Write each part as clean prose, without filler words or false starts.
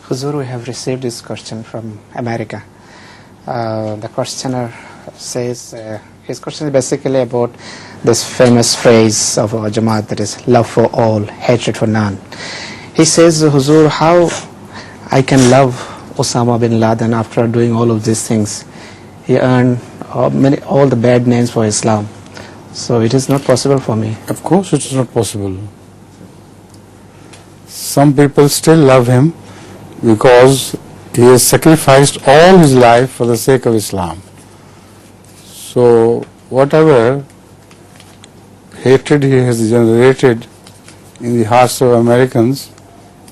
Huzur, we have received this question from America. The questioner says, his question is basically about this famous phrase of our Jamaat, that is love for all, hatred for none. He says, Huzur, how I can love Osama bin Laden after doing all of these things? He earned all the bad names for Islam. So it is not possible for me. Of course it is not possible. Some people still love him because he has sacrificed all his life for the sake of Islam. So whatever hatred he has generated in the hearts of Americans,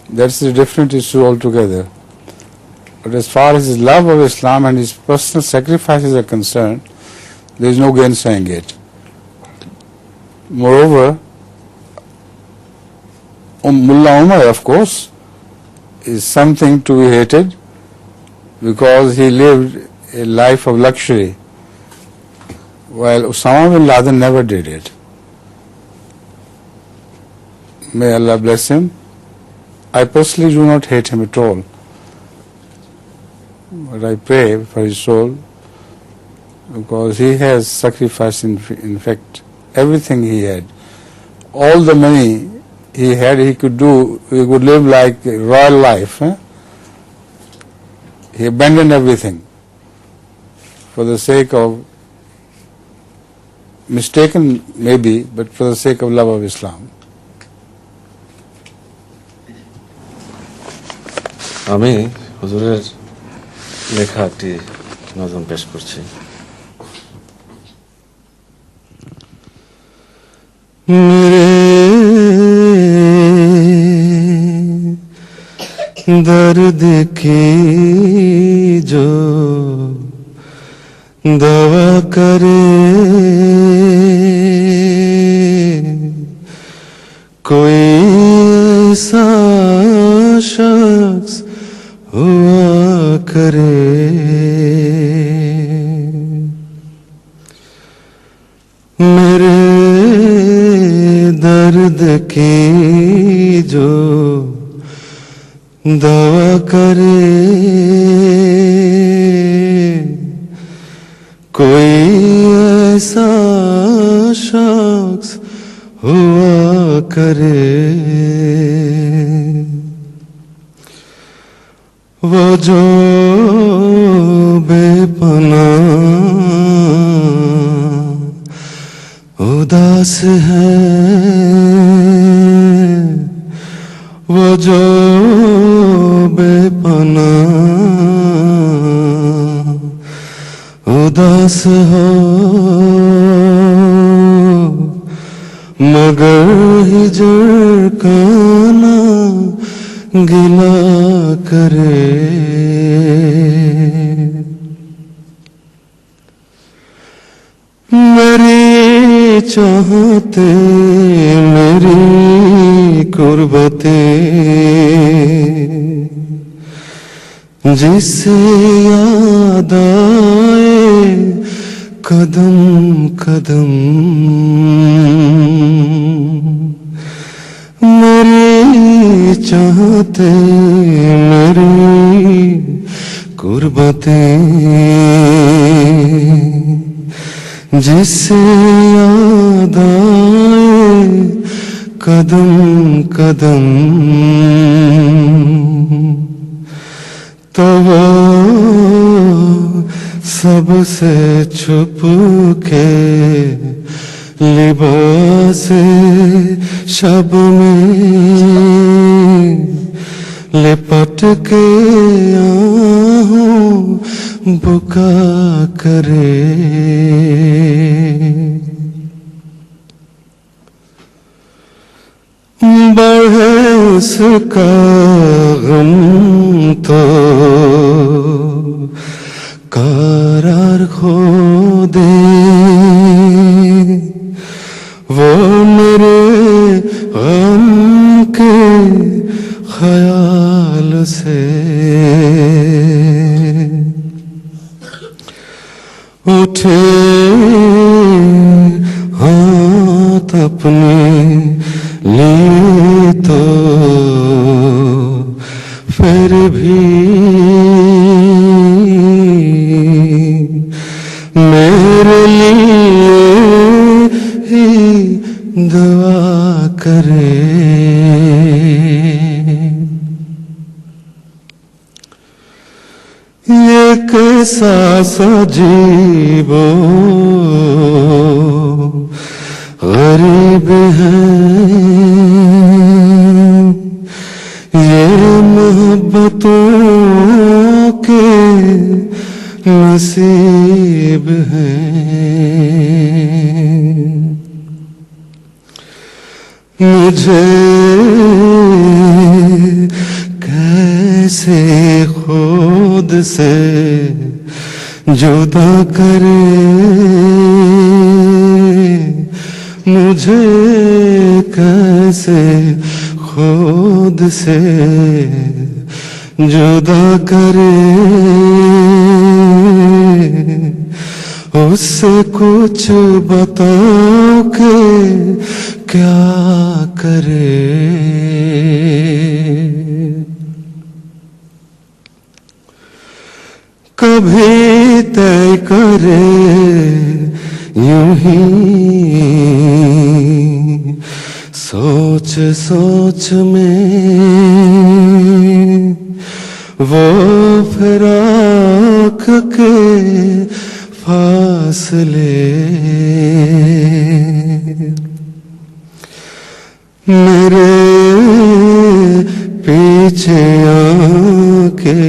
that's a different issue altogether. But as far as his love of Islam and his personal sacrifices are concerned, there is no gainsaying it. Moreover, Mullah Umar, of course, is something to be hated because he lived a life of luxury, while Osama bin Laden never did it. May Allah bless him. I personally do not hate him at all, but I pray for his soul because he has sacrificed in fact everything he had. All the money he had, he could live like a royal life. He abandoned everything for the sake of, mistaken maybe, but for the sake of love of Islam. আমি হুজুরের লেখা একটি নজম পেশ করছি। दर्द की जो दवा करे कोई ऐसा शख्स हुआ करे मेरे दर्द की जो दवा करे कोई ऐसा शख्स हुआ करे वो जो बेपनाह उदास है वो जो बेपनाह उदास हो मगर हिजर का ना गिला करे मेरी चाहते मेरी कुर्बतें जिससे याद आए कदम कदम मेरी चाहते मेरी कुर्बतें जिससे याद आए कदम कदम तो वो सबसे छुप के लिबास शब में लिपट के आहूं बुका करे बढ़े उसका गम तो करार खो दे वो मेरे गम के ख्याल से उठे हाथ अपने लिए तो फिर फिर भी मेरे लिए ही दुआ करे। ये कैसा सजीबो गरीब है, ये मोहब्बतों के नसीब हैं। मुझे कैसे खुद से जुदा करे, मुझे कैसे खुद से जुदा करे। उससे कुछ बताओ के क्या करे। कभी तय करे यूं ही सोच सोच में वो फिराक के फासले। मेरे पीछे आके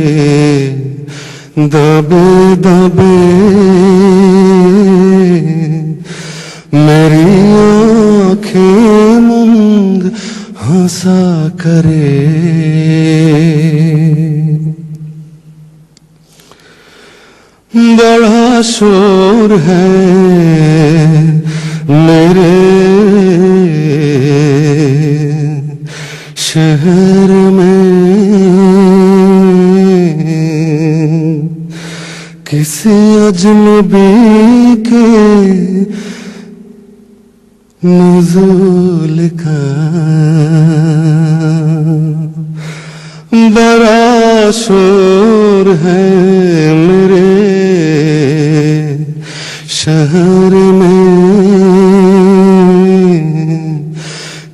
दबे दबे मेरी आँखें मूंद हंसा करे। बड़ा शोर है मेरे शहर में, किसी अजनबी के नुज़ूल का। बड़ा शोर है मेरे शहर में,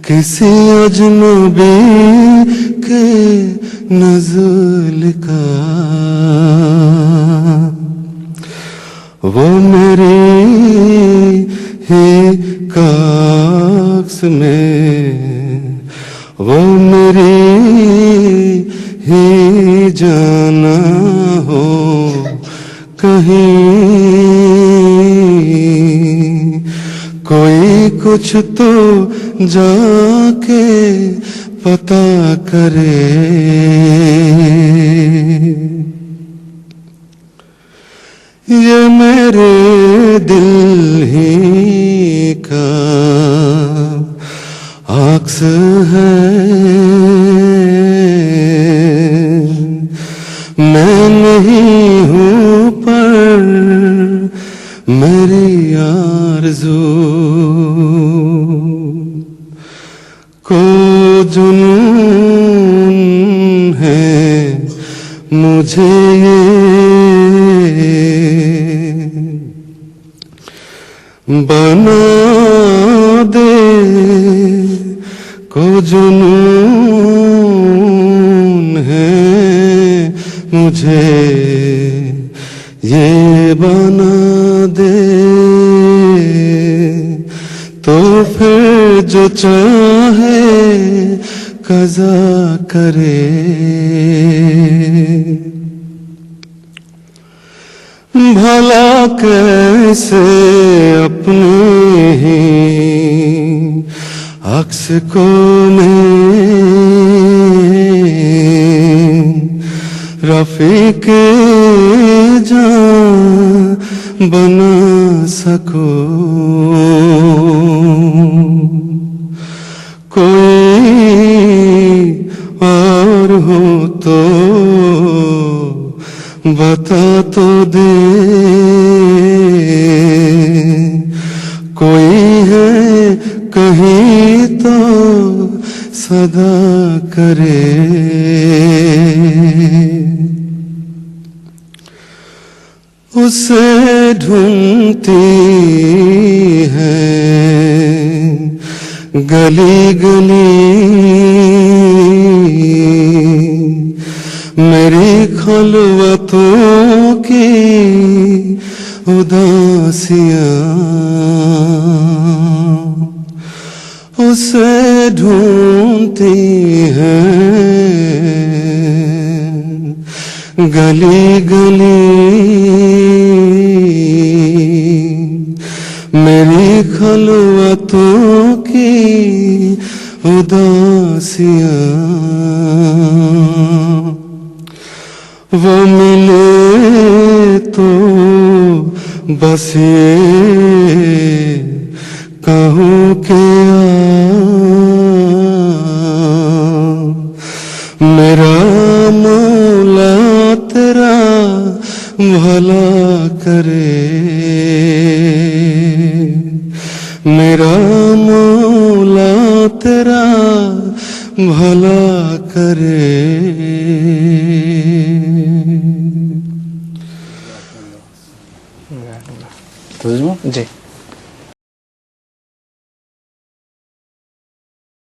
किसी अजनबी के नुज़ूल का। वो मेरी ही काक्स में, वो मेरी ही जाना हो कहीं। कोई कुछ तो जाके पता करे। ये मेरे दिल ही का अक्स है, मैं नहीं हूँ पर मेरी आरज़ू को जुनून है मुझे ये बना दे को जुनून है मुझे ये बना दे। तो फिर जो चाहे कज़ा करे। भला कैसे अपने ही अक्स को मैं रफ़ीक जान बना सकूं। कोई और हो तो बता तो दे। कोई है कहीं तो सदा करे। उसे ढूंढती है गली गली मेरी खलवतों की उदासियां। उसे ढूंढती हैं गली गली मेरी खलवतों की उदासियां। वो मिले तो बस ये कहूँ कि मेरा मौला तेरा भला करे। मेरा मौला तेरा भला करे। तर्जुमा जी